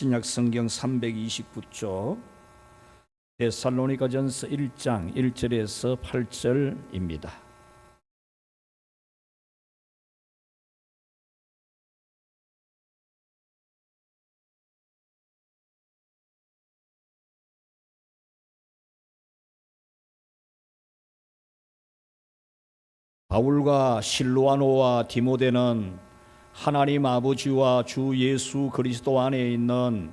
신약 성경 329쪽 데살로니가전서 1장 1절에서 8절입니다. 바울과 실로아노와 디모데는 하나님 아버지와 주 예수 그리스도 안에 있는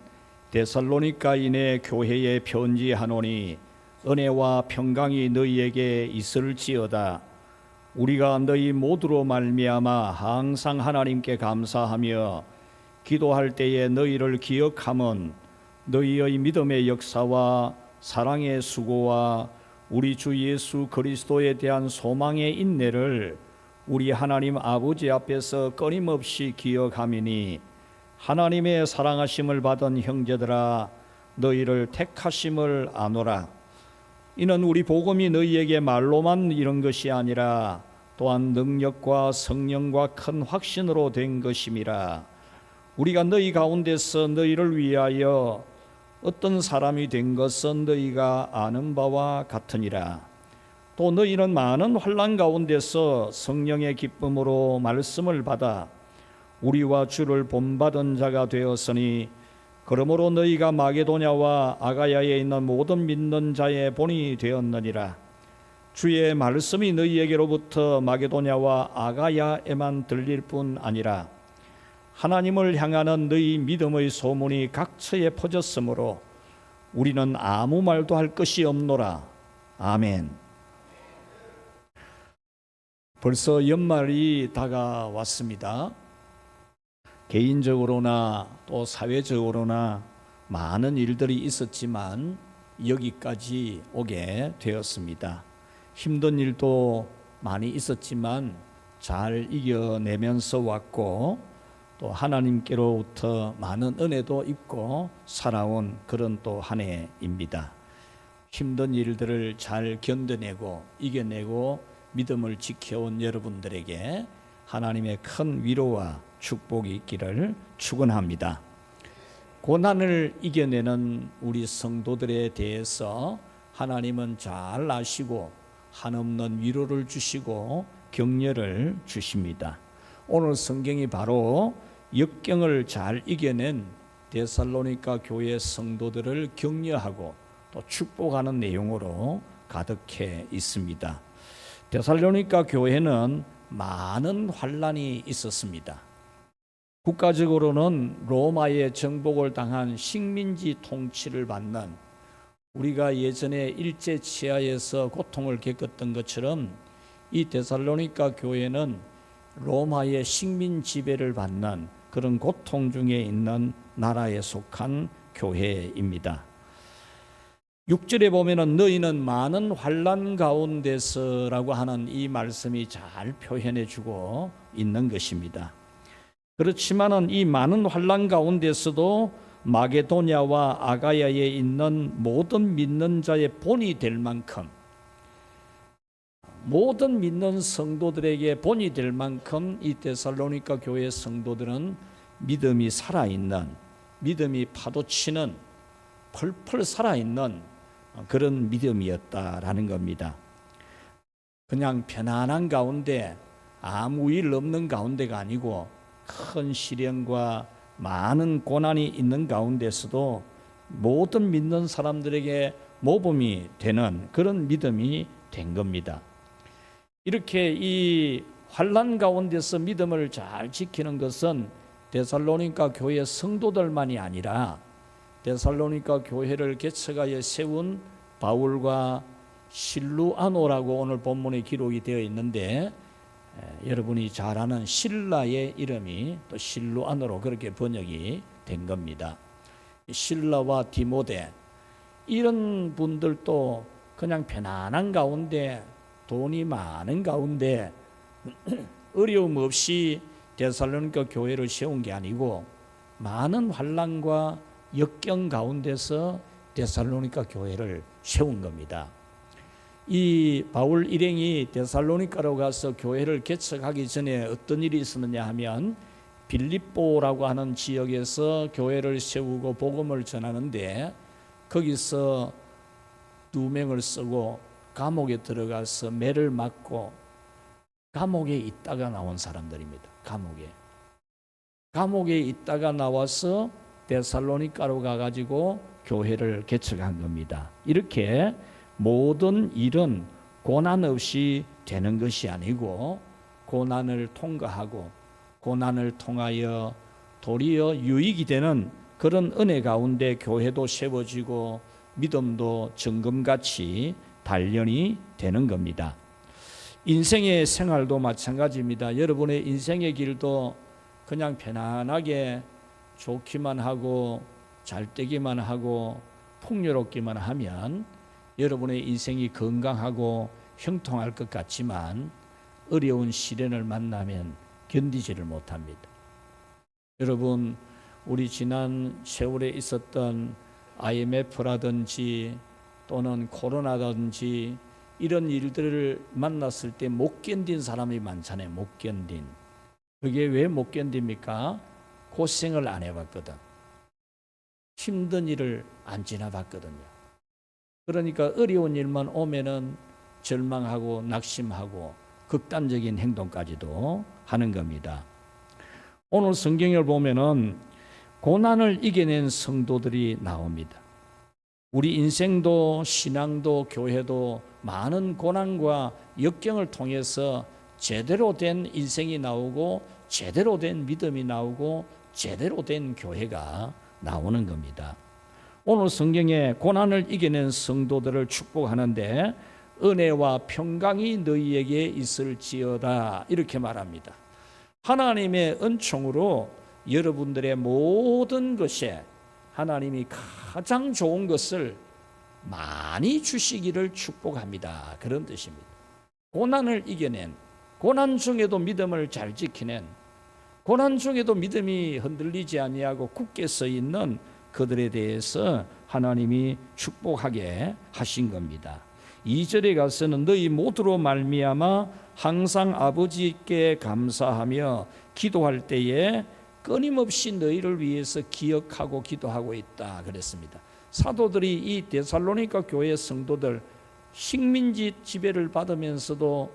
데살로니가인의 교회에 편지하노니 은혜와 평강이 너희에게 있을지어다. 우리가 너희 모두로 말미암아 항상 하나님께 감사하며 기도할 때에 너희를 기억함은 너희의 믿음의 역사와 사랑의 수고와 우리 주 예수 그리스도에 대한 소망의 인내를 우리 하나님 아버지 앞에서 끊임없이 기억함이니 하나님의 사랑하심을 받은 형제들아 너희를 택하심을 아노라. 이는 우리 복음이 너희에게 말로만 이런 것이 아니라 또한 능력과 성령과 큰 확신으로 된 것임이라. 우리가 너희 가운데서 너희를 위하여 어떤 사람이 된 것은 너희가 아는 바와 같으니라. 또 너희는 많은 환난 가운데서 성령의 기쁨으로 말씀을 받아 우리와 주를 본받은 자가 되었으니 그러므로 너희가 마게도냐와 아가야에 있는 모든 믿는 자의 본이 되었느니라. 주의 말씀이 너희에게로부터 마게도냐와 아가야에만 들릴 뿐 아니라 하나님을 향하는 너희 믿음의 소문이 각처에 퍼졌으므로 우리는 아무 말도 할 것이 없노라. 아멘. 벌써 연말이 다가왔습니다. 개인적으로나 또 사회적으로나 많은 일들이 있었지만 여기까지 오게 되었습니다. 힘든 일도 많이 있었지만 잘 이겨내면서 왔고 또 하나님께로부터 많은 은혜도 있고 살아온 그런 또 한 해입니다. 힘든 일들을 잘 견뎌내고 이겨내고 믿음을 지켜온 여러분들에게 하나님의 큰 위로와 축복이 있기를 축원합니다. 고난을 이겨내는 우리 성도들에 대해서 하나님은 잘 아시고 한없는 위로를 주시고 격려를 주십니다. 오늘 성경이 바로 역경을 잘 이겨낸 데살로니가 교회 성도들을 격려하고 또 축복하는 내용으로 가득해 있습니다. 데살로니가 교회는 많은 환란이 있었습니다. 국가적으로는 로마의 정복을 당한 식민지 통치를 받는, 우리가 예전에 일제 치하에서 고통을 겪었던 것처럼 이 데살로니가 교회는 로마의 식민 지배를 받는 그런 고통 중에 있는 나라에 속한 교회입니다. 6절에 보면은 너희는 많은 환난 가운데서라고 하는 이 말씀이 잘 표현해 주고 있는 것입니다. 그렇지만은 이 많은 환난 가운데서도 마게도냐와 아가야에 있는 모든 믿는 자의 본이 될 만큼, 모든 믿는 성도들에게 본이 될 만큼 이 데살로니가 교회 성도들은 믿음이 살아있는, 믿음이 파도치는, 펄펄 살아있는 그런 믿음이었다라는 겁니다. 그냥 편안한 가운데 아무 일 없는 가운데가 아니고 큰 시련과 많은 고난이 있는 가운데서도 모든 믿는 사람들에게 모범이 되는 그런 믿음이 된 겁니다. 이렇게 이 환난 가운데서 믿음을 잘 지키는 것은 데살로니가 교회 성도들만이 아니라 데살로니가 교회를 개척하여 세운 바울과 실루아노라고 오늘 본문에 기록이 되어 있는데 여러분이 잘 아는 실라의 이름이 또 실루아노로 그렇게 번역이 된 겁니다. 실라와 디모데 이런 분들도 그냥 편안한 가운데 돈이 많은 가운데 어려움 없이 데살로니가 교회를 세운 게 아니고 많은 환난과 역경 가운데서 데살로니가 교회를 세운 겁니다. 이 바울 일행이 데살로니가로 가서 교회를 개척하기 전에 어떤 일이 있었느냐 하면 빌립보라고 하는 지역에서 교회를 세우고 복음을 전하는데 거기서 누명을 쓰고 감옥에 들어가서 매를 맞고 감옥에 있다가 나온 사람들입니다. 감옥에 있다가 나와서 데살로니가로 가가지고 교회를 개척한 겁니다. 이렇게 모든 일은 고난 없이 되는 것이 아니고 고난을 통과하고 고난을 통하여 도리어 유익이 되는 그런 은혜 가운데 교회도 세워지고 믿음도 정금같이 단련이 되는 겁니다. 인생의 생활도 마찬가지입니다. 여러분의 인생의 길도 그냥 편안하게 좋기만 하고 잘되기만 하고 풍요롭기만 하면 여러분의 인생이 건강하고 형통할 것 같지만 어려운 시련을 만나면 견디지를 못합니다. 여러분, 우리 지난 세월에 있었던 IMF라든지 또는 코로나라든지 이런 일들을 만났을 때 못 견딘 사람이 많잖아요. 못 견딘. 그게 왜 못 견딥니까? 고생을 안 해봤거든. 힘든 일을 안 지나봤거든요. 그러니까 어려운 일만 오면은 절망하고 낙심하고 극단적인 행동까지도 하는 겁니다. 오늘 성경을 보면은 고난을 이겨낸 성도들이 나옵니다. 우리 인생도 신앙도 교회도 많은 고난과 역경을 통해서 제대로 된 인생이 나오고 제대로 된 믿음이 나오고 제대로 된 교회가 나오는 겁니다. 오늘 성경에 고난을 이겨낸 성도들을 축복하는데 은혜와 평강이 너희에게 있을지어다 이렇게 말합니다. 하나님의 은총으로 여러분들의 모든 것에 하나님이 가장 좋은 것을 많이 주시기를 축복합니다. 그런 뜻입니다. 고난을 이겨낸, 고난 중에도 믿음을 잘 지키는, 고난 중에도 믿음이 흔들리지 아니하고 굳게 서 있는 그들에 대해서 하나님이 축복하게 하신 겁니다. 2절에 가서는 너희 모두로 말미암아 항상 아버지께 감사하며 기도할 때에 끊임없이 너희를 위해서 기억하고 기도하고 있다 그랬습니다. 사도들이 이 데살로니가 교회 성도들 식민지 지배를 받으면서도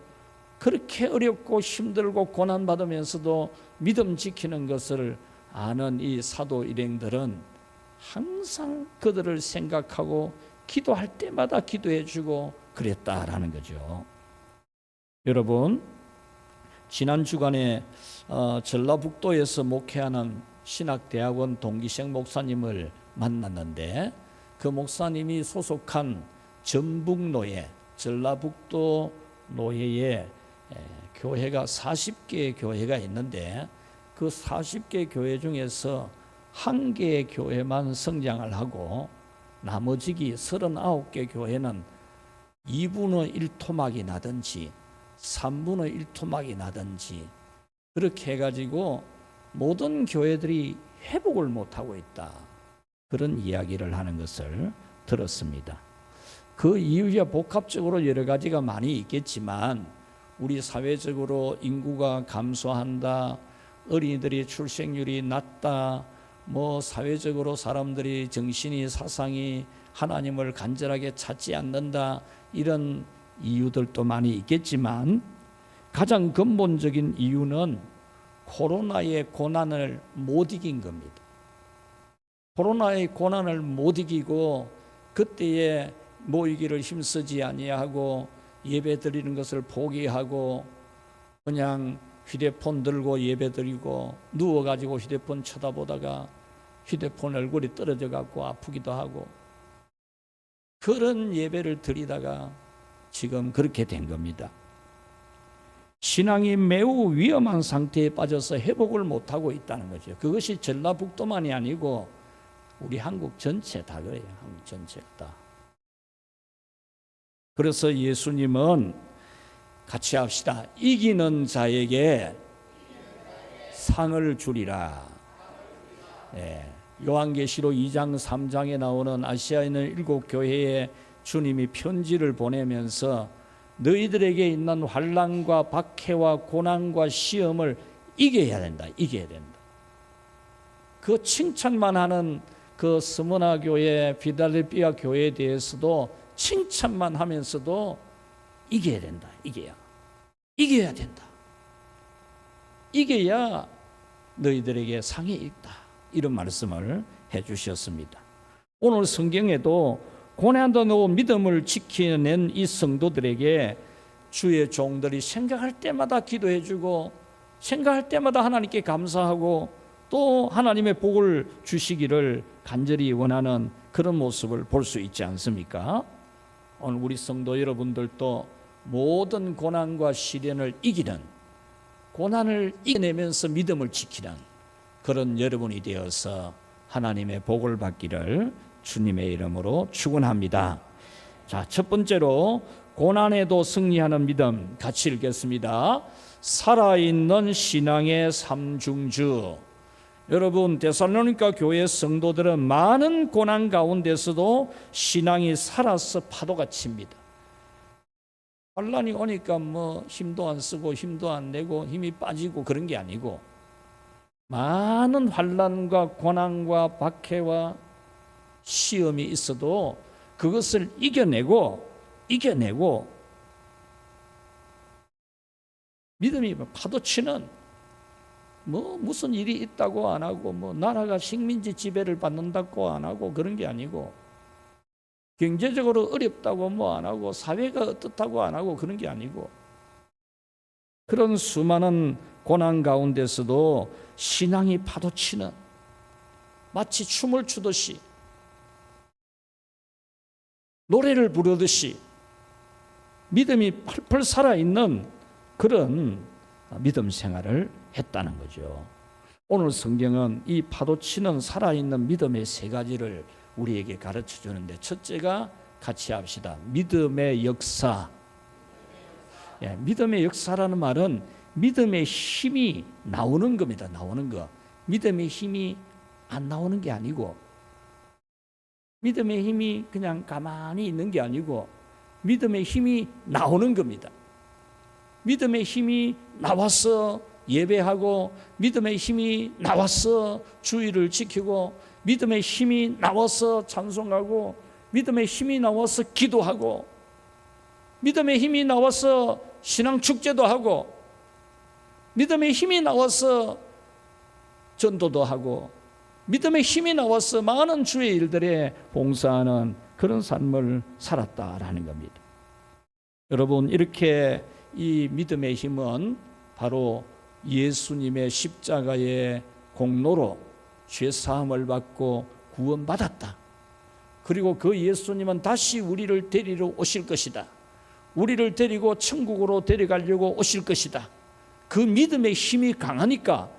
그렇게 어렵고 힘들고 고난받으면서도 믿음 지키는 것을 아는 이 사도 일행들은 항상 그들을 생각하고 기도할 때마다 기도해 주고 그랬다라는 거죠. 여러분, 지난 주간에 전라북도에서 목회하는 신학대학원 동기생 목사님을 만났는데 그 목사님이 소속한 전북노예, 전라북도 노예에 교회가 40개의 교회가 있는데 그 40개 교회 중에서 한 개의 교회만 성장을 하고 나머지 39개 교회는 2분의 1 토막이 나든지 3분의 1 토막이 나든지 그렇게 해가지고 모든 교회들이 회복을 못하고 있다. 그런 이야기를 하는 것을 들었습니다. 그 이유야 복합적으로 여러 가지가 많이 있겠지만 우리 사회적으로 인구가 감소한다, 어린이들이 출생률이 낮다, 사회적으로 사람들이 정신이 사상이 하나님을 간절하게 찾지 않는다, 이런 이유들도 많이 있겠지만 가장 근본적인 이유는 코로나의 고난을 못 이긴 겁니다. 코로나의 고난을 못 이기고 그때에 모이기를 힘쓰지 아니하고 예배 드리는 것을 포기하고 그냥 휴대폰 들고 예배 드리고 누워가지고 휴대폰 쳐다보다가 휴대폰 얼굴이 떨어져 갖고 아프기도 하고 그런 예배를 드리다가 지금 그렇게 된 겁니다. 신앙이 매우 위험한 상태에 빠져서 회복을 못하고 있다는 거죠. 그것이 전라북도만이 아니고 우리 한국 전체 다 그래요. 한국 전체가 다. 그래서 예수님은 같이 합시다. 이기는 자에게 상을 주리라. 요한계시록 2장 3장에 나오는 아시아에 있는 7교회에 주님이 편지를 보내면서 너희들에게 있는 환난과 박해와 고난과 시험을 이겨야 된다. 이겨야 된다. 그 칭찬만 하는 그 스무나 교회, 필라델피아 교회에 대해서도 칭찬만 하면서도 이겨야 된다. 이겨야 된다. 이겨야 너희들에게 상이 있다. 이런 말씀을 해주셨습니다. 오늘 성경에도 고난도 넣고 믿음을 지켜낸 이 성도들에게 주의 종들이 생각할 때마다 기도해주고 생각할 때마다 하나님께 감사하고 또 하나님의 복을 주시기를 간절히 원하는 그런 모습을 볼 수 있지 않습니까? 오늘 우리 성도 여러분들도 모든 고난과 시련을 이기는, 고난을 이겨내면서 믿음을 지키는 그런 여러분이 되어서 하나님의 복을 받기를 주님의 이름으로 축원합니다. 자, 첫 번째로 고난에도 승리하는 믿음 같이 읽겠습니다. 살아있는 신앙의 삼중주. 여러분, 데살로니가 교회 성도들은 많은 고난 가운데서도 신앙이 살아서 파도가 칩니다. 환난이 오니까 뭐 힘도 안 쓰고 힘도 안 내고 힘이 빠지고 그런 게 아니고, 많은 환난과 고난과 박해와 시험이 있어도 그것을 이겨내고 믿음이 파도치는, 뭐 무슨 일이 있다고 안 하고 뭐 나라가 식민지 지배를 받는다고 안 하고 그런 게 아니고, 경제적으로 어렵다고 뭐 안 하고 사회가 어떻다고 안 하고 그런 게 아니고, 그런 수많은 고난 가운데서도 신앙이 파도치는, 마치 춤을 추듯이 노래를 부르듯이 믿음이 펄펄 살아있는 그런 믿음 생활을 했다는 거죠. 오늘 성경은 이 파도치는 살아있는 믿음의 세 가지를 우리에게 가르쳐 주는데, 첫째가 같이 합시다. 믿음의 역사. 믿음의 역사라는 말은 믿음의 힘이 나오는 겁니다. 나오는 거. 믿음의 힘이 안 나오는 게 아니고, 믿음의 힘이 그냥 가만히 있는 게 아니고 믿음의 힘이 나오는 겁니다. 믿음의 힘이 나와서 예배하고, 믿음의 힘이 나와서 주의를 지키고, 믿음의 힘이 나와서 찬송하고, 믿음의 힘이 나와서 기도하고, 믿음의 힘이 나와서 신앙축제도 하고, 믿음의 힘이 나와서 전도도 하고, 믿음의 힘이 나와서 많은 주의 일들에 봉사하는 그런 삶을 살았다라는 겁니다. 여러분, 이렇게 이 믿음의 힘은 바로 예수님의 십자가의 공로로 죄사함을 받고 구원받았다. 그리고 그 예수님은 다시 우리를 데리러 오실 것이다. 우리를 데리고 천국으로 데려가려고 오실 것이다. 그 믿음의 힘이 강하니까,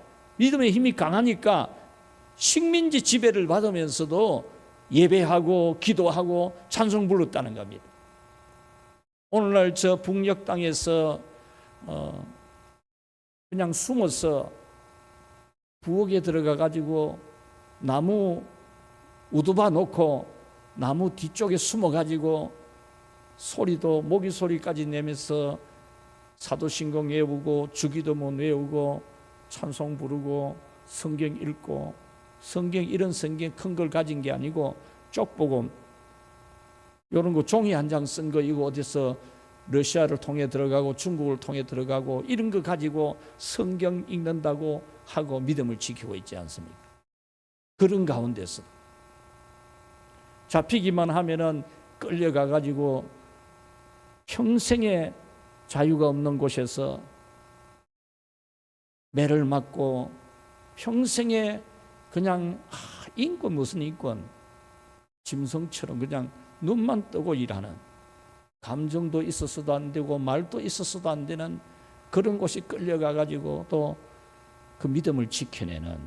식민지 지배를 받으면서도 예배하고 기도하고 찬송 불렀다는 겁니다. 오늘날 저 북녘 땅에서 그냥 숨어서 부엌에 들어가 가지고 나무 우두바 놓고 나무 뒤쪽에 숨어 가지고 소리도 모기 소리까지 내면서 사도신경 외우고 주기도문 외우고 찬송 부르고 성경 읽고, 이런 성경 큰 걸 가진 게 아니고 쪽복음 이런 거 종이 한 장 쓴 거, 이거 어디서 러시아를 통해 들어가고 중국을 통해 들어가고 이런 거 가지고 성경 읽는다고 하고 믿음을 지키고 있지 않습니까? 그런 가운데서 잡히기만 하면은 끌려가 가지고 평생에 자유가 없는 곳에서 매를 맞고 평생에 그냥 인권, 무슨 인권, 짐승처럼 그냥 눈만 뜨고 일하는, 감정도 있어서도 안 되고 말도 있어서도 안 되는 그런 곳에 끌려가 가지고 또 그 믿음을 지켜내는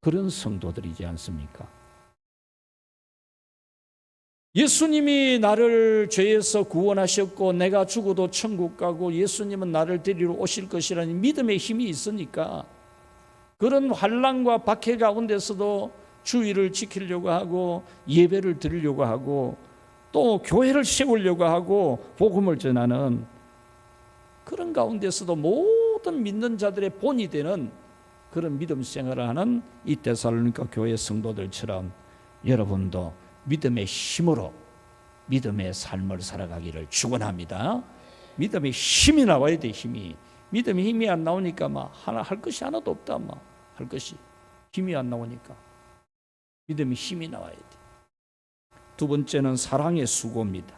그런 성도들이지 않습니까? 예수님이 나를 죄에서 구원하셨고 내가 죽어도 천국 가고 예수님은 나를 데리러 오실 것이라는 믿음의 힘이 있으니까, 그런 환난과 박해 가운데서도 주의를 지키려고 하고 예배를 드리려고 하고 또 교회를 세우려고 하고 복음을 전하는, 그런 가운데서도 모든 믿는 자들의 본이 되는 그런 믿음 생활을 하는 이 데살로니가 교회 성도들처럼 여러분도 믿음의 힘으로 믿음의 삶을 살아가기를 축원합니다. 믿음의 힘이 나와야 돼. 힘이. 믿음의 힘이 안 나오니까 막 하나 할 것이 하나도 없다. 막 할 것이 힘이 안 나오니까 믿음의 힘이 나와야 돼. 두 번째는 사랑의 수고입니다.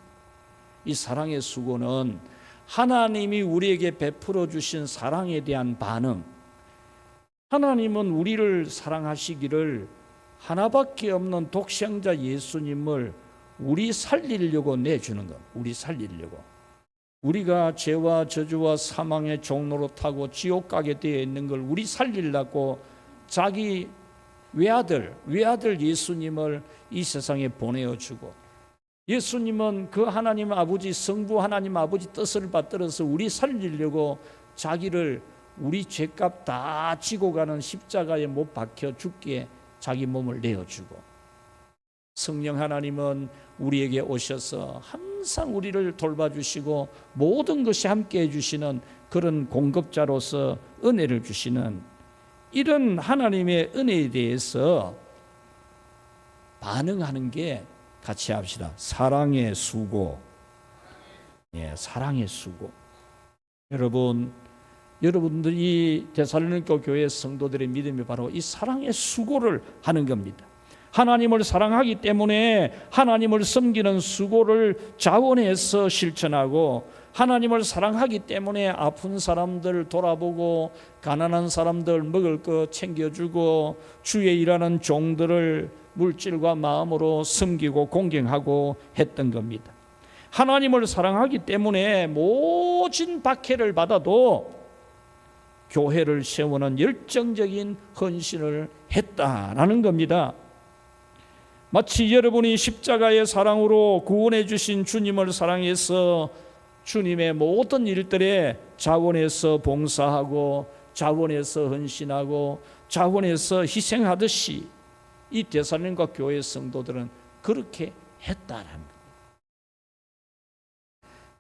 이 사랑의 수고는 하나님이 우리에게 베풀어 주신 사랑에 대한 반응. 하나님은 우리를 사랑하시기를 하나밖에 없는 독생자 예수님을 우리 살리려고 내주는 것. 우리 살리려고. 우리가 죄와 저주와 사망의 종로로 타고 지옥 가게 되어 있는 걸 우리 살리려고 자기 외아들 예수님을 이 세상에 보내어주고, 예수님은 그 하나님 아버지, 성부 하나님 아버지 뜻을 받들어서 우리 살리려고 자기를 우리 죄값 다 지고 가는 십자가에 못 박혀 죽기에 자기 몸을 내어주고, 성령 하나님은 우리에게 오셔서 항상 우리를 돌봐주시고 모든 것이 함께 해주시는 그런 공급자로서 은혜를 주시는 이런 하나님의 은혜에 대해서 반응하는 게, 같이 합시다, 사랑의 수고. 사랑의 수고. 여러분들이 데살로니가 교회 성도들의 믿음이 바로 이 사랑의 수고를 하는 겁니다. 하나님을 사랑하기 때문에 하나님을 섬기는 수고를 자원해서 실천하고, 하나님을 사랑하기 때문에 아픈 사람들 돌아보고, 가난한 사람들 먹을 거 챙겨주고, 주에 일하는 종들을 물질과 마음으로 섬기고 공경하고 했던 겁니다. 하나님을 사랑하기 때문에 모진 박해를 받아도 교회를 세우는 열정적인 헌신을 했다라는 겁니다. 마치 여러분이 십자가의 사랑으로 구원해 주신 주님을 사랑해서 주님의 모든 일들에 자원해서 봉사하고 자원해서 헌신하고 자원해서 희생하듯이 이 데살로니가 교회 성도들은 그렇게 했다라는 겁니다.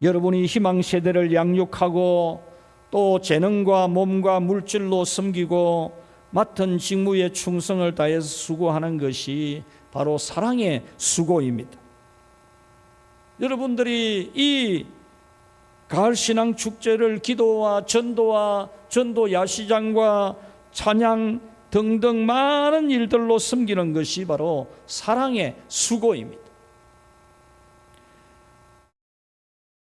여러분이 희망 세대를 양육하고 또 재능과 몸과 물질로 섬기고 맡은 직무에 충성을 다해서 수고하는 것이 바로 사랑의 수고입니다. 여러분들이 이 가을 신앙 축제를 기도와 전도 야시장과 찬양 등등 많은 일들로 섬기는 것이 바로 사랑의 수고입니다.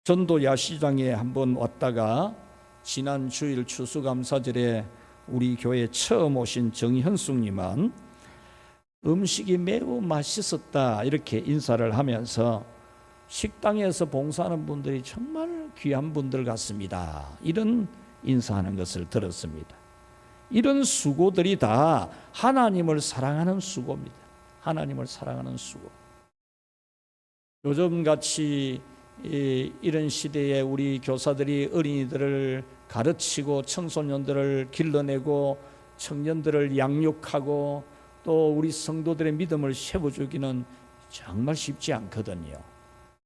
전도 야시장에 한번 왔다가 지난 주일 추수감사절에 우리 교회 처음 오신 정현숙님은 음식이 매우 맛있었다 이렇게 인사를 하면서 식당에서 봉사하는 분들이 정말 귀한 분들 같습니다, 이런 인사하는 것을 들었습니다. 이런 수고들이 다 하나님을 사랑하는 수고입니다. 하나님을 사랑하는 수고. 요즘같이 이런 시대에 우리 교사들이 어린이들을 가르치고 청소년들을 길러내고 청년들을 양육하고 또 우리 성도들의 믿음을 세워주기는 정말 쉽지 않거든요.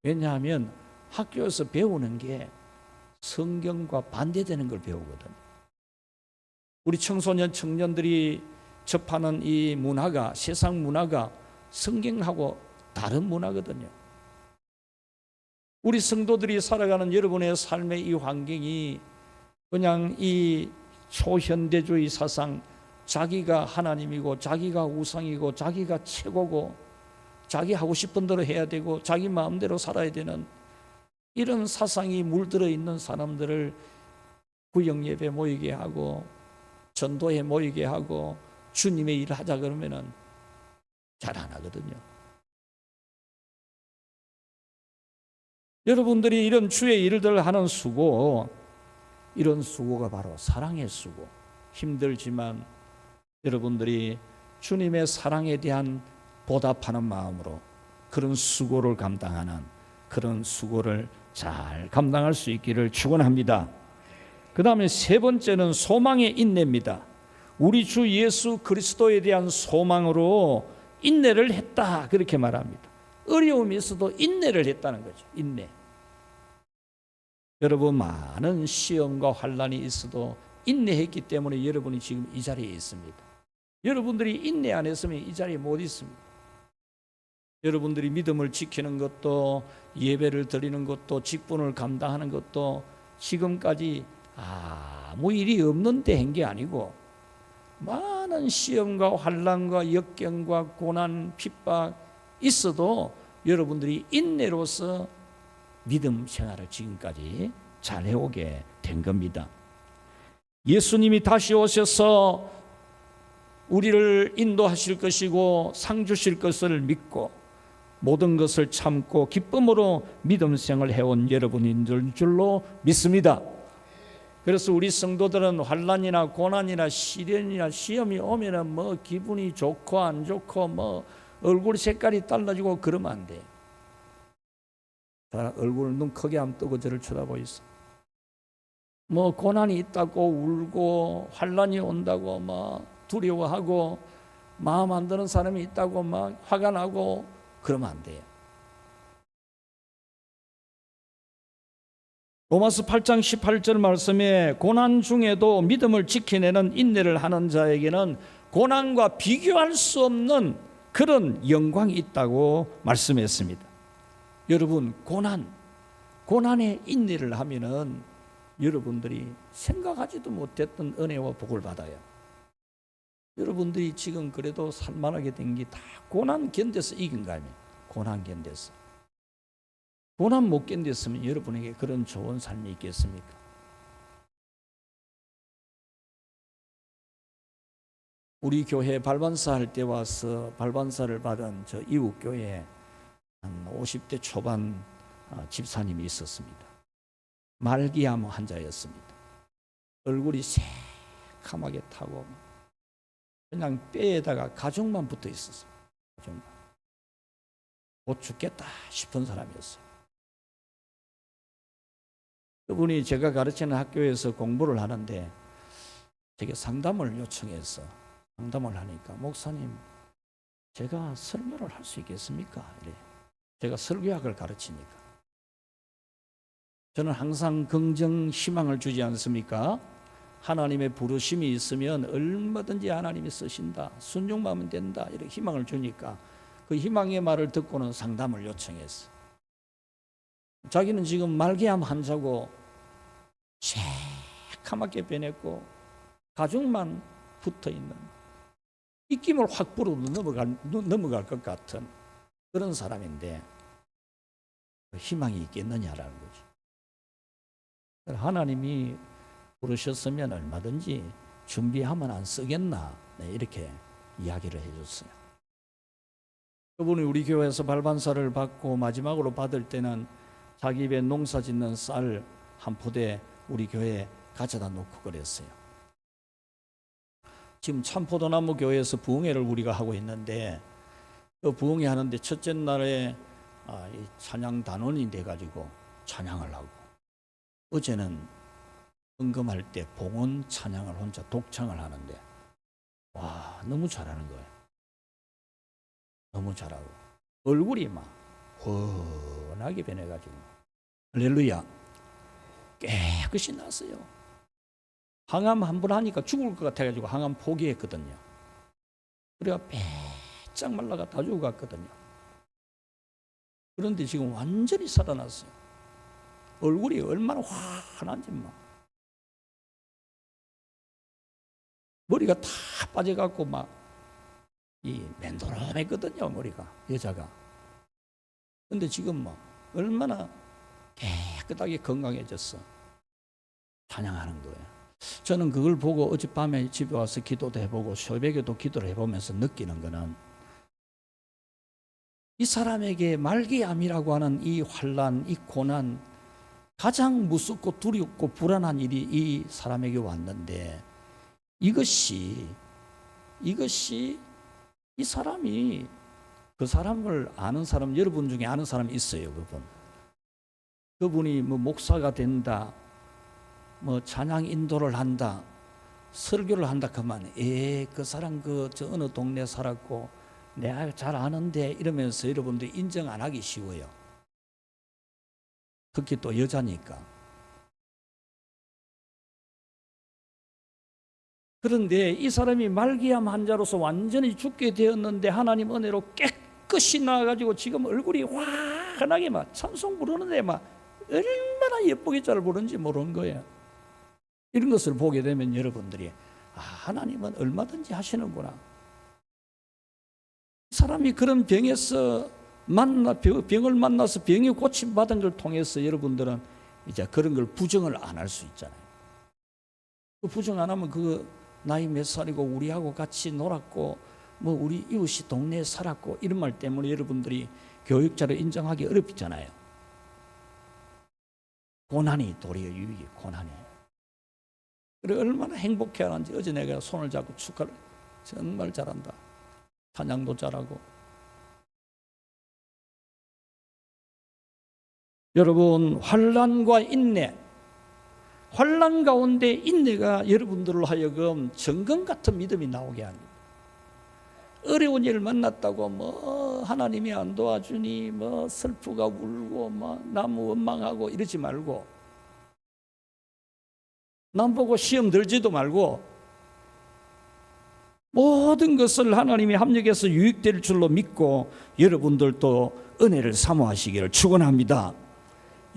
왜냐하면 학교에서 배우는 게 성경과 반대되는 걸 배우거든요. 우리 청소년 청년들이 접하는 이 문화가, 세상 문화가 성경하고 다른 문화거든요. 우리 성도들이 살아가는 여러분의 삶의 이 환경이 그냥 이 초현대주의 사상, 자기가 하나님이고 자기가 우상이고 자기가 최고고 자기 하고 싶은 대로 해야 되고 자기 마음대로 살아야 되는 이런 사상이 물들어 있는 사람들을 구역예배 모이게 하고 전도에 모이게 하고 주님의 일을 하자 그러면은 잘 안 하거든요. 여러분들이 이런 주의 일들을 하는 수고, 이런 수고가 바로 사랑의 수고. 힘들지만 여러분들이 주님의 사랑에 대한 보답하는 마음으로 그런 수고를 감당하는, 그런 수고를 잘 감당할 수 있기를 축원합니다. 그 다음에 세 번째는 소망의 인내입니다. 우리 주 예수 그리스도에 대한 소망으로 인내를 했다, 그렇게 말합니다. 어려움이 있어도 인내를 했다는 거죠. 인내. 여러분, 많은 시험과 환난이 있어도 인내했기 때문에 여러분이 지금 이 자리에 있습니다. 여러분들이 인내 안 했으면 이 자리에 못 있습니다. 여러분들이 믿음을 지키는 것도, 예배를 드리는 것도, 직분을 감당하는 것도 지금까지 아무 일이 없는데 한 게 아니고, 많은 시험과 환난과 역경과 고난, 핍박 있어도 여러분들이 인내로서 믿음 생활을 지금까지 잘 해오게 된 겁니다. 예수님이 다시 오셔서 우리를 인도하실 것이고 상 주실 것을 믿고 모든 것을 참고 기쁨으로 믿음 생활을 해온 여러분인 줄로 믿습니다. 그래서 우리 성도들은 환난이나 고난이나 시련이나 시험이 오면은 뭐 기분이 좋고 안 좋고 뭐 얼굴 색깔이 달라지고 그러면 안 돼요. 얼굴 눈 크게 하면 뜨고 저를 쳐다보고 있어. 뭐 고난이 있다고 울고 환난이 온다고 막 두려워하고 마음 안 드는 사람이 있다고 막 화가 나고 그러면 안 돼요. 로마서 8장 18절 말씀에 고난 중에도 믿음을 지켜내는 인내를 하는 자에게는 고난과 비교할 수 없는 그런 영광이 있다고 말씀했습니다. 여러분, 고난에 인내를 하면은 여러분들이 생각하지도 못했던 은혜와 복을 받아요. 여러분들이 지금 그래도 살만하게 된 게 다 고난 견뎌서 이긴 거 아니에요. 고난 견뎌서. 고난 못 견뎠으면 여러분에게 그런 좋은 삶이 있겠습니까? 우리 교회 발반사 할 때 와서 발반사를 받은 저 이웃 교회에 한 50대 초반 집사님이 있었습니다. 말기암 환자였습니다. 얼굴이 새카맣게 타고 그냥 뼈에다가 가죽만 붙어 있었어요. 가죽만. 곧 죽겠다 싶은 사람이었어요. 그분이 제가 가르치는 학교에서 공부를 하는데 제게 상담을 요청해서 상담을 하니까, 목사님, 제가 설교를 할 수 있겠습니까? 이래. 제가 설교학을 가르치니까. 저는 항상 긍정 희망을 주지 않습니까? 하나님의 부르심이 있으면 얼마든지 하나님이 쓰신다, 순종하면 된다, 이렇게 희망을 주니까 그 희망의 말을 듣고는 상담을 요청했어. 자기는 지금 말기암 환자고 새카맣게 변했고 가죽만 붙어있는, 입김을 확 불어도 넘어갈 것 같은 그런 사람인데 희망이 있겠느냐라는 거죠. 하나님이 부르셨으면 얼마든지 준비하면 안 쓰겠나, 이렇게 이야기를 해줬어요. 그분이 우리 교회에서 발반사를 받고 마지막으로 받을 때는 자기 입에 농사 짓는 쌀 한 포대 우리 교회에 가져다 놓고 그랬어요. 지금 참포도나무 교회에서 부흥회를 우리가 하고 있는데, 그 부흥회 하는데 첫째 날에 이 찬양 단원이 돼가지고 찬양을 하고, 어제는 헌금할 때 봉헌 찬양을 혼자 독창을 하는데, 와, 너무 잘하는 거예요. 너무 잘하고 얼굴이 막 훤하게 변해가지고 할렐루야, 깨끗이 났어요. 항암 한 번 하니까 죽을 것 같아가지고 항암 포기했거든요. 그래가 빼짝 말라가 다 죽어갔거든요. 그런데 지금 완전히 살아났어요. 얼굴이 얼마나 환한지 막. 머리가 다 빠져갖고 막 이 맨도름했거든요, 머리가, 여자가. 근데 지금 막 얼마나 깨끗하게 건강해졌어. 찬양하는 거예요. 저는 그걸 보고 어젯밤에 집에 와서 기도도 해보고 새벽에도 기도를 해보면서 느끼는 거는, 이 사람에게 말기암이라고 하는 이 환난, 이 고난, 가장 무섭고 두렵고 불안한 일이 이 사람에게 왔는데, 이것이 이 사람이, 그 사람을 아는 사람, 여러분 중에 아는 사람이 있어요. 그분이 뭐 목사가 된다, 뭐 찬양 인도를 한다, 설교를 한다 그만, 그 사람 저 어느 동네 살았고 내가 잘 아는데 이러면서 여러분들이 인정 안 하기 쉬워요. 특히 또 여자니까. 그런데 이 사람이 말기암 환자로서 완전히 죽게 되었는데 하나님 은혜로 깨끗이 나아가지고 지금 얼굴이 환하게 막 찬송 부르는데 막 얼마나 예쁘게 잘 부르는지 모르는 거예요. 이런 것을 보게 되면 여러분들이 하나님은 얼마든지 하시는구나. 사람이 그런 병에서 병을 만나서 병이 고침받은 걸 통해서 여러분들은 이제 그런 걸 부정을 안 할 수 있잖아요. 그 부정 안 하면 그 나이 몇 살이고 우리하고 같이 놀았고 뭐 우리 이웃이 동네에 살았고 이런 말 때문에 여러분들이 교육자를 인정하기 어렵잖아요. 고난이 도리어 유익이 고난이. 그래 얼마나 행복해 하는지 어제 내가 손을 잡고 축하를 정말 잘한다. 찬양도 잘하고. 여러분 환난과 인내, 환난 가운데 인내가 여러분들로 하여금 정금 같은 믿음이 나오게 합니다. 어려운 일을 만났다고 뭐 하나님이 안 도와주니 뭐 슬프가 울고 뭐 나무 원망하고 이러지 말고, 남 보고 시험 들지도 말고 모든 것을 하나님이 합력해서 유익될 줄로 믿고 여러분들도 은혜를 사모하시기를 축원합니다.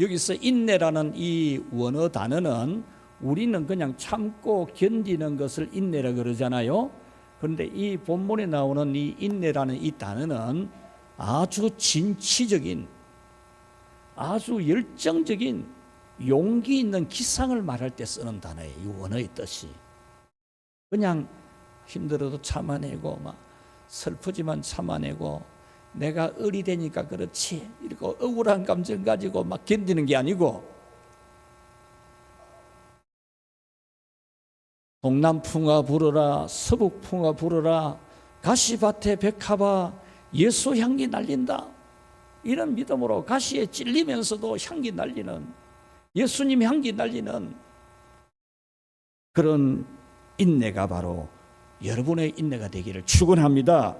여기서 인내라는 이 원어 단어는 우리는 그냥 참고 견디는 것을 인내라 그러잖아요. 그런데 이 본문에 나오는 이 인내라는 이 단어는 아주 진취적인, 아주 열정적인 용기 있는 기상을 말할 때 쓰는 단어예요. 이 원어의 뜻이. 그냥 힘들어도 참아내고 막 슬프지만 참아내고 내가 어리되니까 그렇지 이렇게 억울한 감정 가지고 막 견디는 게 아니고, 동남풍아 불어라 서북풍아 불어라 가시밭에 백합아 예수 향기 날린다, 이런 믿음으로 가시에 찔리면서도 향기 날리는, 예수님 향기 날리는 그런 인내가 바로 여러분의 인내가 되기를 축원합니다.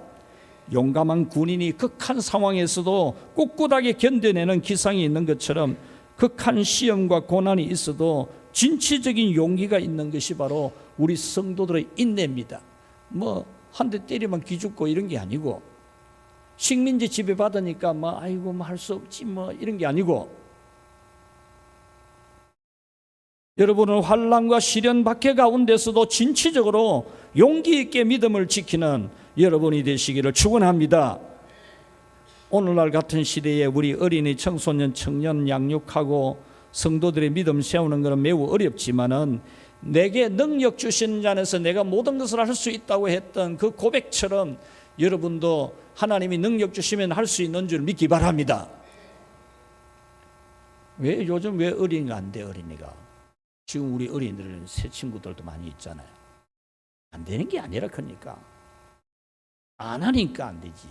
용감한 군인이 극한 상황에서도 꿋꿋하게 견뎌내는 기상이 있는 것처럼 극한 시험과 고난이 있어도 진취적인 용기가 있는 것이 바로 우리 성도들의 인내입니다. 뭐 한 대 때리면 기죽고 이런 게 아니고, 식민지 지배 받으니까 뭐 아이고 뭐 할 수 없지 뭐 이런 게 아니고, 여러분은 환난과 시련 박해 가운데서도 진취적으로 용기 있게 믿음을 지키는 여러분이 되시기를 축원합니다. 오늘날 같은 시대에 우리 어린이, 청소년, 청년 양육하고 성도들의 믿음 세우는 것은 매우 어렵지만은 내게 능력 주시는 자 안에서 내가 모든 것을 할 수 있다고 했던 그 고백처럼 여러분도 하나님이 능력 주시면 할 수 있는 줄 믿기 바랍니다. 왜 요즘 왜 어린이가 안 돼? 어린이가 지금 우리 어린이들 새 친구들도 많이 있잖아요. 안 되는 게 아니라 그러니까 안 하니까 안 되지.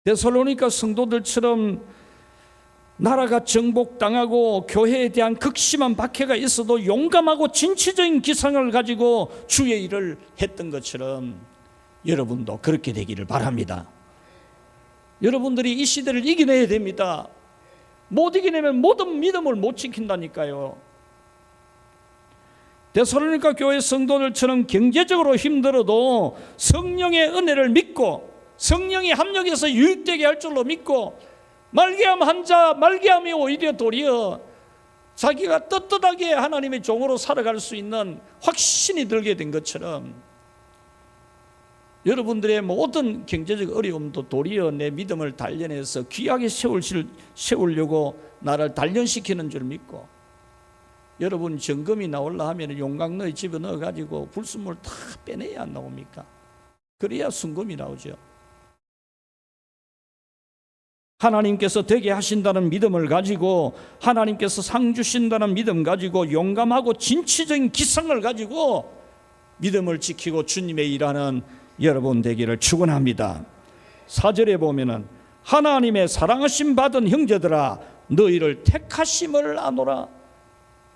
데살로니가 성도들처럼 나라가 정복당하고 교회에 대한 극심한 박해가 있어도 용감하고 진취적인 기상을 가지고 주의 일을 했던 것처럼 여러분도 그렇게 되기를 바랍니다. 여러분들이 이 시대를 이겨내야 됩니다. 못 이겨내면 모든 믿음을 못 지킨다니까요. 데살로니가 교회 성도들처럼 경제적으로 힘들어도 성령의 은혜를 믿고 성령이 합력해서 유익되게 할 줄로 믿고, 말기암 환자, 말기암이 오히려 도리어 자기가 떳떳하게 하나님의 종으로 살아갈 수 있는 확신이 들게 된 것처럼 여러분들의 모든 경제적 어려움도 도리어 내 믿음을 단련해서 귀하게 세우려고 나를 단련시키는 줄 믿고, 여러분 정금이 나올라 하면 용광로에 집어넣어 가지고 불순물 다 빼내야 안 나옵니까? 그래야 순금이 나오죠. 하나님께서 되게 하신다는 믿음을 가지고, 하나님께서 상 주신다는 믿음 가지고, 용감하고 진취적인 기상을 가지고 믿음을 지키고 주님의 일하는 여러분 되기를 축원합니다. 4절에 보면은 하나님의 사랑하심 받은 형제들아 너희를 택하심을 아노라.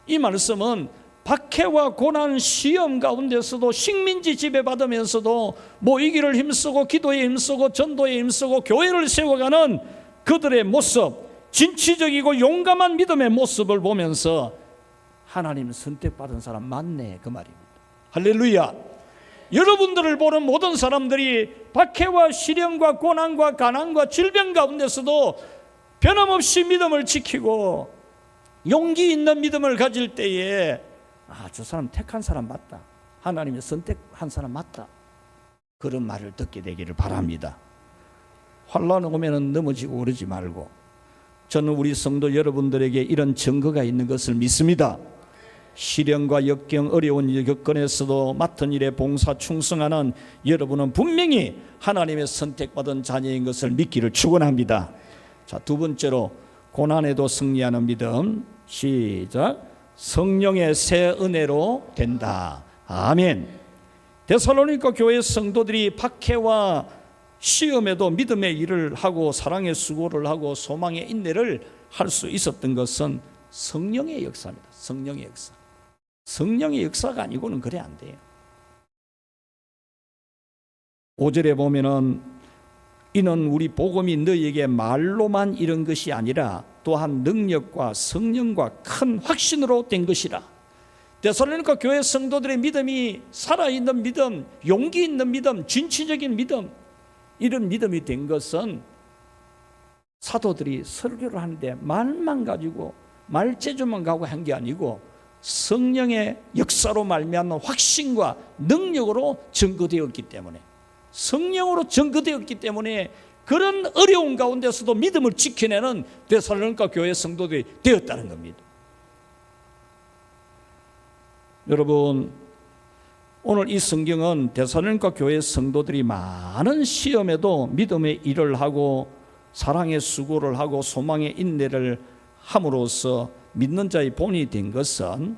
이 말씀은 박해와 고난 시험 가운데서도 식민지 지배받으면서도 모이기를 힘쓰고 기도에 힘쓰고 전도에 힘쓰고 교회를 세워가는 그들의 모습, 진취적이고 용감한 믿음의 모습을 보면서 하나님 선택받은 사람 맞네, 그 말입니다. 할렐루야. 여러분들을 보는 모든 사람들이 박해와 시련과 고난과 가난과 질병 가운데서도 변함없이 믿음을 지키고 용기 있는 믿음을 가질 때에 저 사람 택한 사람 맞다, 하나님이 선택한 사람 맞다, 그런 말을 듣게 되기를 바랍니다. 환난 오면은 넘어지고 그러지 말고, 저는 우리 성도 여러분들에게 이런 증거가 있는 것을 믿습니다. 시련과 역경, 어려운 여건에서도 맡은 일에 봉사 충성하는 여러분은 분명히 하나님의 선택받은 자녀인 것을 믿기를 축원합니다. 자, 두 번째로 고난에도 승리하는 믿음. 시작. 성령의 새 은혜로 된다. 아멘. 데살로니가 교회 성도들이 박해와 시험에도 믿음의 일을 하고 사랑의 수고를 하고 소망의 인내를 할 수 있었던 것은 성령의 역사입니다. 성령의 역사. 성령의 역사가 아니고는 그래 안 돼요. 5절에 보면은 이는 우리 복음이 너희에게 말로만 이런 것이 아니라 또한 능력과 성령과 큰 확신으로 된 것이라. 데살로니가 교회 성도들의 믿음이 살아있는 믿음, 용기 있는 믿음, 진취적인 믿음, 이런 믿음이 된 것은 사도들이 설교를 하는데 말만 가지고 말재주만 가고 한 게 아니고 성령의 역사로 말미암는 확신과 능력으로 증거되었기 때문에, 성령으로 증거되었기 때문에 그런 어려운 가운데서도 믿음을 지켜내는 데살로니가 교회 성도들이 되었다는 겁니다. 여러분, 오늘 이 성경은 데살로니가 교회 성도들이 많은 시험에도 믿음의 일을 하고 사랑의 수고를 하고 소망의 인내를 함으로써 믿는 자의 본이 된 것은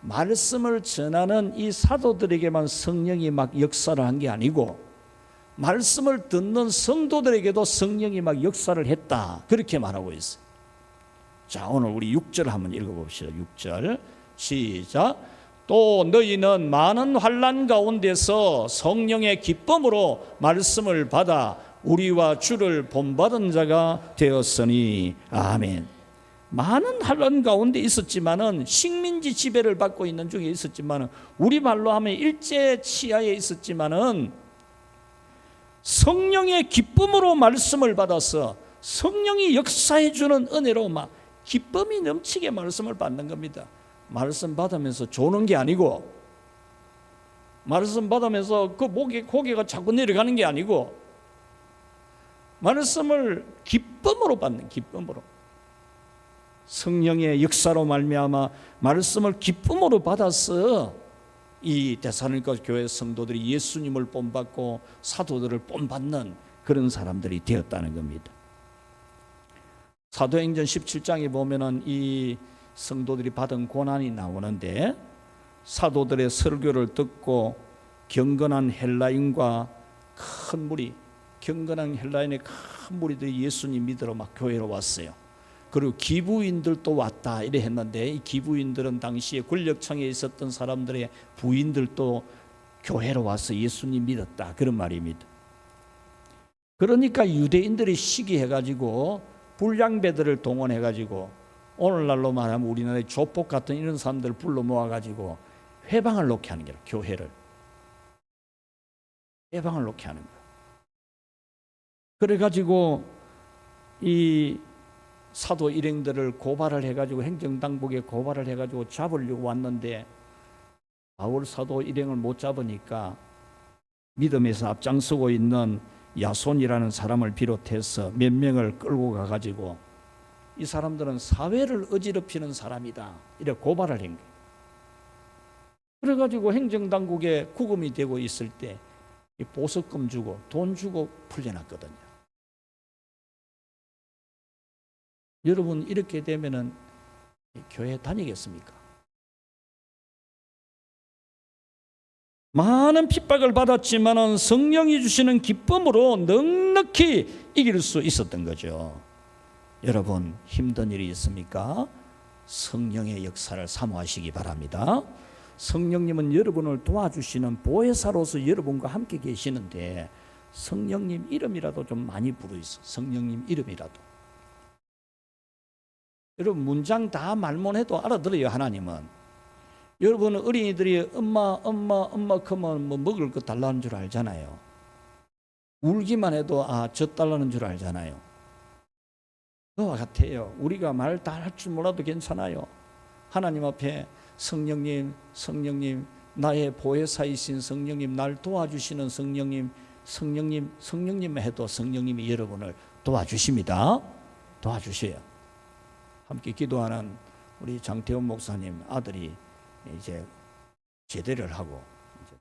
말씀을 전하는 이 사도들에게만 성령이 막 역사를 한 게 아니고 말씀을 듣는 성도들에게도 성령이 막 역사를 했다, 그렇게 말하고 있어요. 자, 오늘 우리 6절 한번 읽어봅시다. 6절 시작. 또 너희는 많은 환난 가운데서 성령의 기쁨으로 말씀을 받아 우리와 주를 본받은 자가 되었으니 아멘. 많은 환난 가운데 있었지만은 식민지 지배를 받고 있는 중에 있었지만은 우리말로 하면 일제 치하에 있었지만은 성령의 기쁨으로 말씀을 받아서 성령이 역사해 주는 은혜로 막 기쁨이 넘치게 말씀을 받는 겁니다. 말씀 받으면서 조는 게 아니고, 말씀 받으면서 그 고개가 자꾸 내려가는 게 아니고, 말씀을 기쁨으로 받는, 기쁨으로 성령의 역사로 말미암아 말씀을 기쁨으로 받아서 이 데살로니가 교회 성도들이 예수님을 본받고 사도들을 본받는 그런 사람들이 되었다는 겁니다. 사도행전 17장에 보면은 이 성도들이 받은 고난이 나오는데, 사도들의 설교를 듣고 경건한 헬라인과 큰 무리, 경건한 헬라인의 큰 무리들이 예수님 믿으러 막 교회로 왔어요. 그리고 기부인들도 왔다 이래 했는데, 이 기부인들은 당시에 권력층에 있었던 사람들의 부인들도 교회로 와서 예수님 믿었다, 그런 말입니다. 그러니까 유대인들이 시기해가지고 불량배들을 동원해가지고 오늘날로 말하면 우리나라의 조폭 같은 이런 사람들을 불러 모아가지고 회방을 놓게 하는 거예요. 교회를 회방을 놓게 하는 거예요. 그래가지고 이 사도 일행들을 고발을 해가지고 행정당국에 고발을 해가지고 잡으려고 왔는데, 바울 사도 일행을 못 잡으니까 믿음에서 앞장서고 있는 야손이라는 사람을 비롯해서 몇 명을 끌고 가가지고 이 사람들은 사회를 어지럽히는 사람이다, 이렇게 고발을 한 거예요. 그래가지고 행정당국에 구금이 되고 있을 때 보석금 주고 돈 주고 풀려났거든요. 여러분, 이렇게 되면은 교회 다니겠습니까? 많은 핍박을 받았지만은 성령이 주시는 기쁨으로 넉넉히 이길 수 있었던 거죠. 여러분, 힘든 일이 있습니까? 성령의 역사를 사모하시기 바랍니다. 성령님은 여러분을 도와주시는 보혜사로서 여러분과 함께 계시는데 성령님 이름이라도 좀 많이 부르이소. 성령님 이름이라도. 여러분 문장 다 말만 해도 알아들어요. 하나님은. 여러분 어린이들이 엄마 그러면 뭐 먹을 거 달라는 줄 알잖아요. 울기만 해도 젖 달라는 줄 알잖아요. 그와 같아요. 우리가 말 다 할 줄 몰라도 괜찮아요. 하나님 앞에 성령님 나의 보혜사이신 성령님, 날 도와주시는 성령님 해도 성령님이 여러분을 도와주십니다. 도와주세요. 함께 기도하는 우리 장태원 목사님 아들이 이제 제대를 하고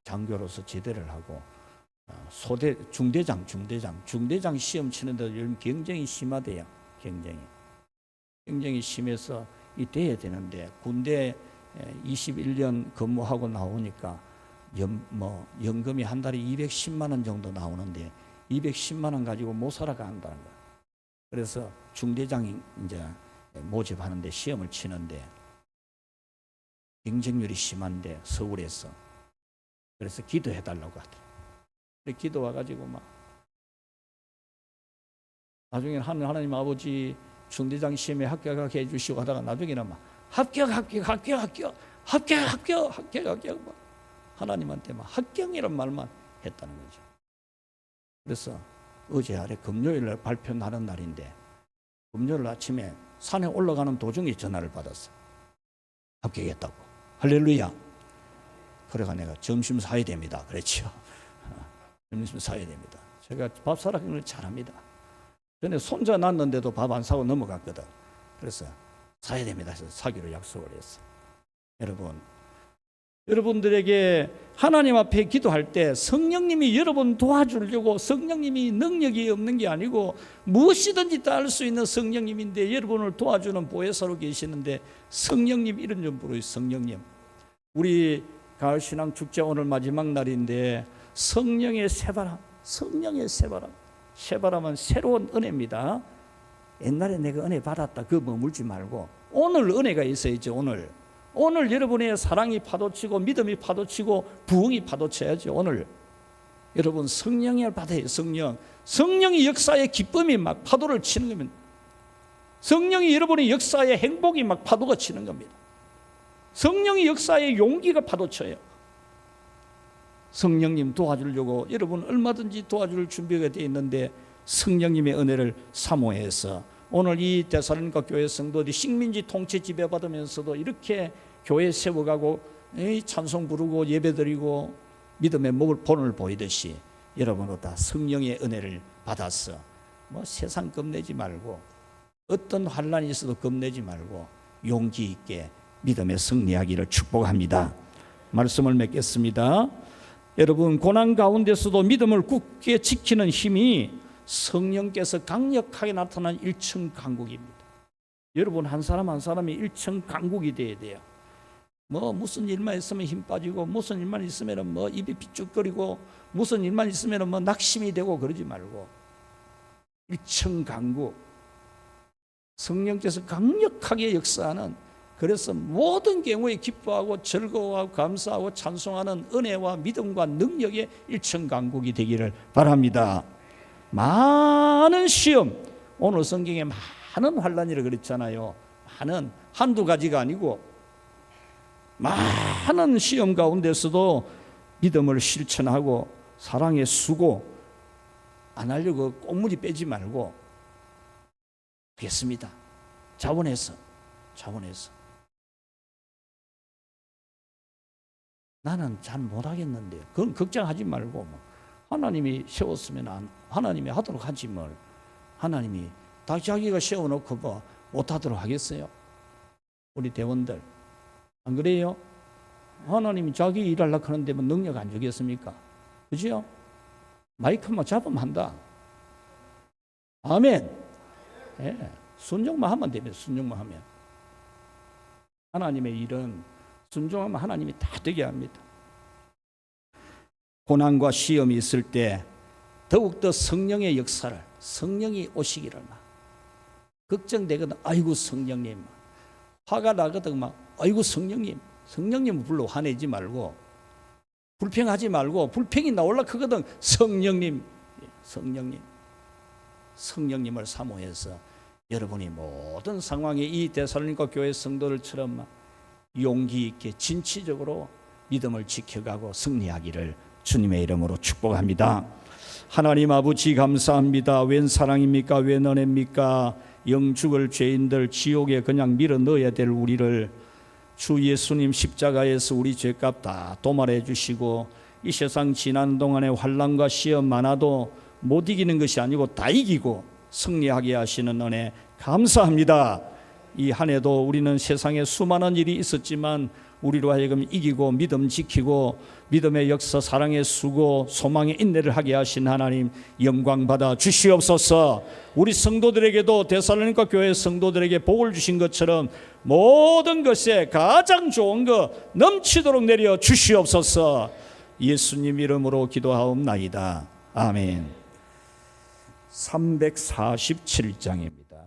장교로서 제대를 하고 중대장 시험 치는데 요즘 경쟁이 심하대요. 경쟁이 심해서 이 돼야 되는데 군대 21년 근무하고 나오니까 연금이 한 달에 210만 원 정도 나오는데 210만 원 가지고 못 살아간다는 거예요. 그래서 중대장이 이제 모집하는데 시험을 치는데 경쟁률이 심한데 서울에서 그래서 기도해달라고 하더라고요. 기도 와가지고 막 나중에 하나님 아버지 중대장 시험에 합격하게 해주시고 하다가 나중에는 막 합격 하나님한테 막 합격이란 말만 했다는 거죠. 그래서 어제 아래 금요일날 발표 나는 날인데 금요일 아침에 산에 올라가는 도중에 전화를 받았어. 합격했다고. 할렐루야. 그래가 내가 점심 사야 됩니다. 그랬죠. 점심 사야 됩니다. 제가 밥 사라는 걸 잘합니다. 전에 손자 낳았는데도 밥 안 사고 넘어갔거든. 그래서 사야 됩니다. 그래서 사기로 약속을 했어. 여러분들에게 하나님 앞에 기도할 때 성령님이 여러분 도와주려고 성령님이 능력이 없는 게 아니고 무엇이든지 다 할 수 있는 성령님인데 여러분을 도와주는 보혜사로 계시는데 성령님 이름 좀 부르요. 성령님. 우리 가을신앙축제 오늘 마지막 날인데 성령의 새바람. 새바람은 새로운 은혜입니다. 옛날에 내가 은혜 받았다 그거 머물지 말고 오늘 은혜가 있어야죠. 오늘 여러분의 사랑이 파도치고 믿음이 파도치고 부흥이 파도쳐야죠. 오늘 여러분 성령을 받아요. 성령이 역사의 기쁨이 막 파도를 치는 겁니다. 성령이 여러분의 역사의 행복이 막 파도가 치는 겁니다. 성령이 역사의 용기가 파도쳐요. 성령님 도와주려고 여러분 얼마든지 도와줄 준비가 되어 있는데 성령님의 은혜를 사모해서 오늘 이 데살로니가 교회 성도들이 식민지 통치 지배받으면서도 이렇게 교회 세워가고 찬송 부르고 예배드리고 믿음의 본을 보이듯이 여러분도 다 성령의 은혜를 받아서 세상 겁내지 말고 어떤 환난이 있어도 겁내지 말고 용기 있게 믿음에 승리하기를 축복합니다. 말씀을 맺겠습니다. 여러분 고난 가운데서도 믿음을 굳게 지키는 힘이 성령께서 강력하게 나타난 일층 강국입니다. 여러분 한 사람 한 사람이 일층 강국이 돼야 돼요. 무슨 일만 있으면 힘 빠지고 무슨 일만 있으면 입이 삐죽거리고 무슨 일만 있으면 낙심이 되고 그러지 말고 일층 강국 성령께서 강력하게 역사하는 그래서 모든 경우에 기뻐하고 즐거워하고 감사하고 찬송하는 은혜와 믿음과 능력의 일층 강국이 되기를 바랍니다. 많은 시험 오늘 성경에 많은 환난이라 그랬잖아요. 한두 가지가 아니고 많은 시험 가운데서도 믿음을 실천하고 사랑의 수고 안 하려고 꽁무니 빼지 말고 하겠습니다. 자원해서 나는 잘 못하겠는데 그건 걱정하지 말고 하나님이 세웠으면 하나님이 하도록 하지 뭘 하나님이 자기가 세워놓고 못하도록 하겠어요? 우리 대원들 안 그래요? 하나님이 자기 일하려고 하는데 능력 안 주겠습니까? 그죠? 마이크만 잡으면 한다. 아멘. 예, 순종만 하면 됩니다. 순종만 하면 하나님의 일은 순종하면 하나님이 다 되게 합니다. 고난과 시험이 있을 때 더욱더 성령의 역사를 성령이 오시기를 막 걱정되거든. 아이고 성령님 화가 나거든. 막 아이고 성령님 불러 화내지 말고 불평하지 말고 불평이 나올라 크거든. 성령님을 사모해서 여러분이 모든 상황에 이 데살로니가 교회 성도들처럼 용기 있게 진취적으로 믿음을 지켜가고 승리하기를 주님의 이름으로 축복합니다. 하나님 아버지 감사합니다. 웬 사랑입니까? 웬 은혜입니까? 영죽을 죄인들 지옥에 그냥 밀어 넣어야 될 우리를 주 예수님 십자가에서 우리 죄값 다 도말해 주시고 이 세상 지나는 동안에 환난과 시험 많아도 못 이기는 것이 아니고 다 이기고 승리하게 하시는 은혜 감사합니다. 이 한 해도 우리는 세상에 수많은 일이 있었지만 우리로 하여금 이기고 믿음 지키고 믿음의 역사, 사랑의 수고, 소망의 인내를 하게 하신 하나님 영광 받아 주시옵소서. 우리 성도들에게도 데살로니가 교회 성도들에게 복을 주신 것처럼 모든 것에 가장 좋은 것 넘치도록 내려 주시옵소서. 예수님 이름으로 기도하옵나이다. 아멘. 347장입니다.